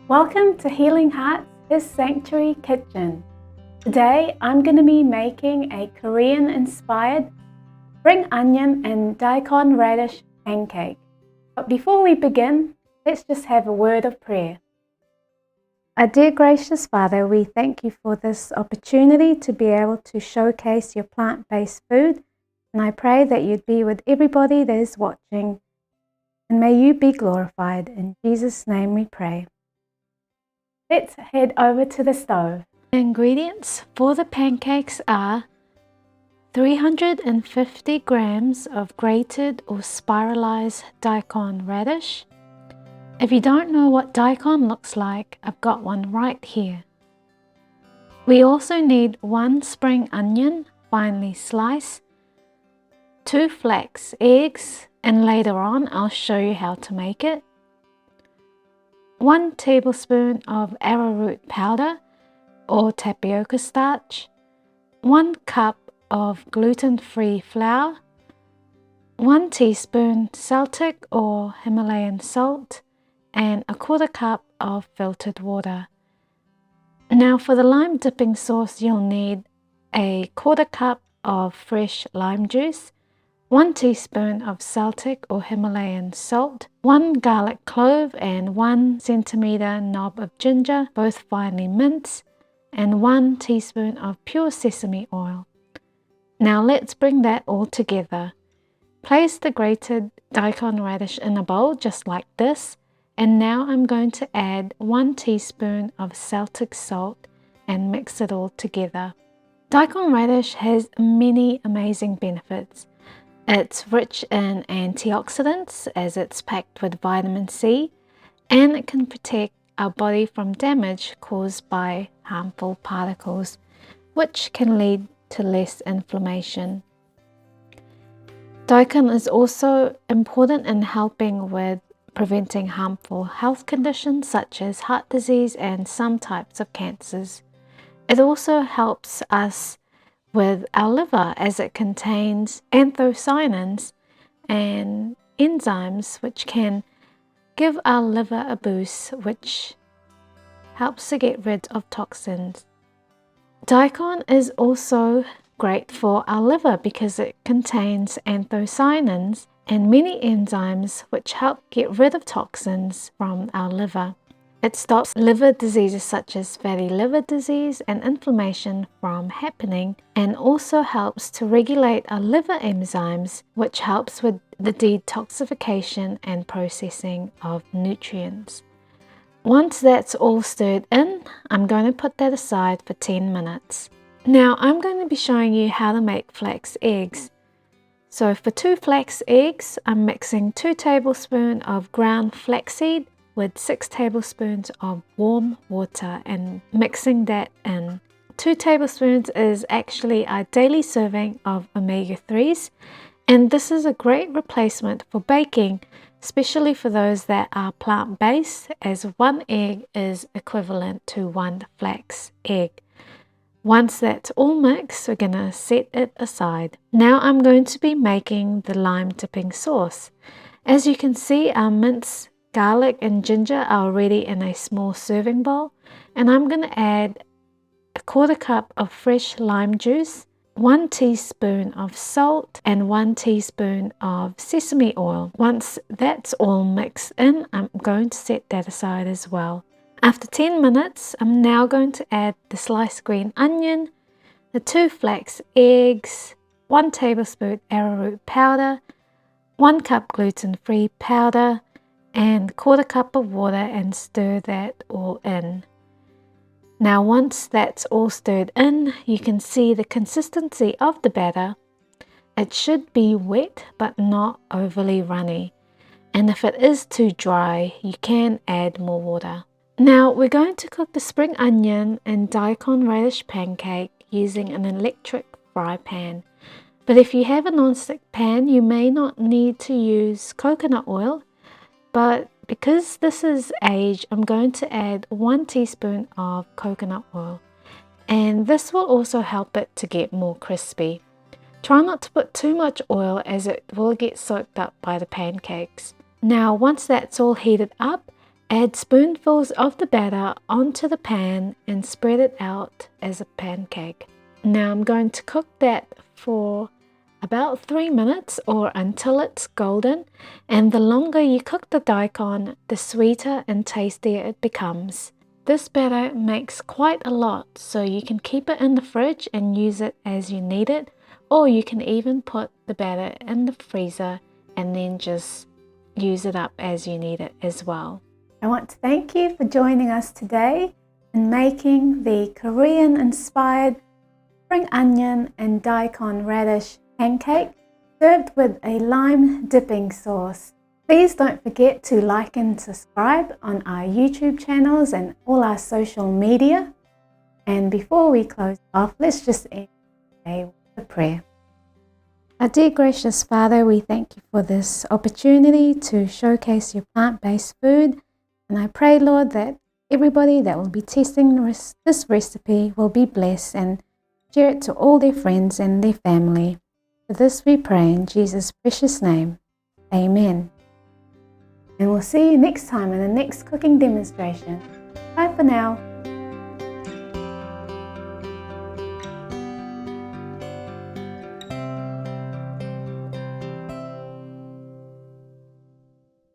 Welcome to Healing Hearts, His Sanctuary Kitchen. Today I'm going to be making a Korean-inspired spring onion and daikon radish pancake. But before we begin, let's just have a word of prayer. Our dear gracious Father, we thank you for this opportunity to be able to showcase your plant-based food, and I pray that you'd be with everybody that is watching, and may you be glorified. In Jesus' name we pray. Let's head over to the stove. The ingredients for the pancakes are 350 grams of grated or spiralized daikon radish. If you don't know what daikon looks like, I've got one right here. We also need 1 spring onion, finely sliced, 2 flax eggs, and later on I'll show you how to make it. 1 tablespoon of arrowroot powder or tapioca starch, 1 cup of gluten-free flour, 1 teaspoon Celtic or Himalayan salt, and 1/4 cup of filtered water. Now for the lime dipping sauce, you'll need a 1/4 cup of fresh lime juice, 1 teaspoon of Celtic or Himalayan salt, 1 garlic clove and 1 centimeter knob of ginger, both finely minced, and 1 teaspoon of pure sesame oil. Now let's bring that all together. Place the grated daikon radish in a bowl just like this, and now I'm going to add 1 teaspoon of Celtic salt and mix it all together. Daikon radish has many amazing benefits. It's rich in antioxidants as it's packed with vitamin C, and it can protect our body from damage caused by harmful particles, which can lead to less inflammation. Daikon is also important in helping with preventing harmful health conditions such as heart disease and some types of cancers. It also helps us with our liver as it contains anthocyanins and enzymes which can give our liver a boost, which helps to get rid of toxins. Daikon is also great for our liver because it contains anthocyanins and many enzymes which help get rid of toxins from our liver. It stops liver diseases such as fatty liver disease and inflammation from happening, and also helps to regulate our liver enzymes, which helps with the detoxification and processing of nutrients. Once that's all stirred in, I'm going to put that aside for 10 minutes. Now I'm going to be showing you how to make flax eggs. So for 2 flax eggs, I'm mixing 2 tablespoons of ground flaxseed with 6 tablespoons of warm water and mixing that in. 2 tablespoons is actually our daily serving of omega-3s, and this is a great replacement for baking, especially for those that are plant-based, as 1 egg is equivalent to 1 flax egg. Once that's all mixed, we're going to set it aside. Now I'm going to be making the lime dipping sauce. As you can see, our minced garlic and ginger are already in a small serving bowl, and I'm going to add 1/4 cup of fresh lime juice, 1 teaspoon of salt, and 1 teaspoon of sesame oil. Once that's all mixed in, I'm going to set that aside as well. After 10 minutes, I'm now going to add the sliced green onion, the 2 flax eggs, 1 tablespoon arrowroot powder, 1 cup gluten-free powder, and 1/4 cup of water, and stir that all in. Now once that's all stirred in, you can see the consistency of the batter. It should be wet but not overly runny, and if it is too dry, you can add more water. Now we're going to cook the spring onion and daikon radish pancake using an electric fry pan. But if you have a non-stick pan, you may not need to use coconut oil. But because this is aged, I'm going to add 1 teaspoon of coconut oil, and this will also help it to get more crispy. Try not to put too much oil as it will get soaked up by the pancakes. Now once that's all heated up, Add spoonfuls of the batter onto the pan and spread it out as a pancake. Now I'm going to cook that for about 3 minutes or until it's golden, and the longer you cook the daikon, the sweeter and tastier it becomes. This batter makes quite a lot, so you can keep it in the fridge and use it as you need it, or you can even put the batter in the freezer and then just use it up as you need it as well. I want to thank you for joining us today in making the Korean-inspired spring onion and daikon radish pancake served with a lime dipping sauce. Please don't forget to like and subscribe on our YouTube channels and all our social media. And before we close off, let's just end today with a prayer. Our dear gracious Father, we thank you for this opportunity to showcase your plant-based food. And I pray, Lord, that everybody that will be testing this recipe will be blessed and share it to all their friends and their family. For this we pray in Jesus' precious name. Amen. And we'll see you next time in the next cooking demonstration. Bye for now.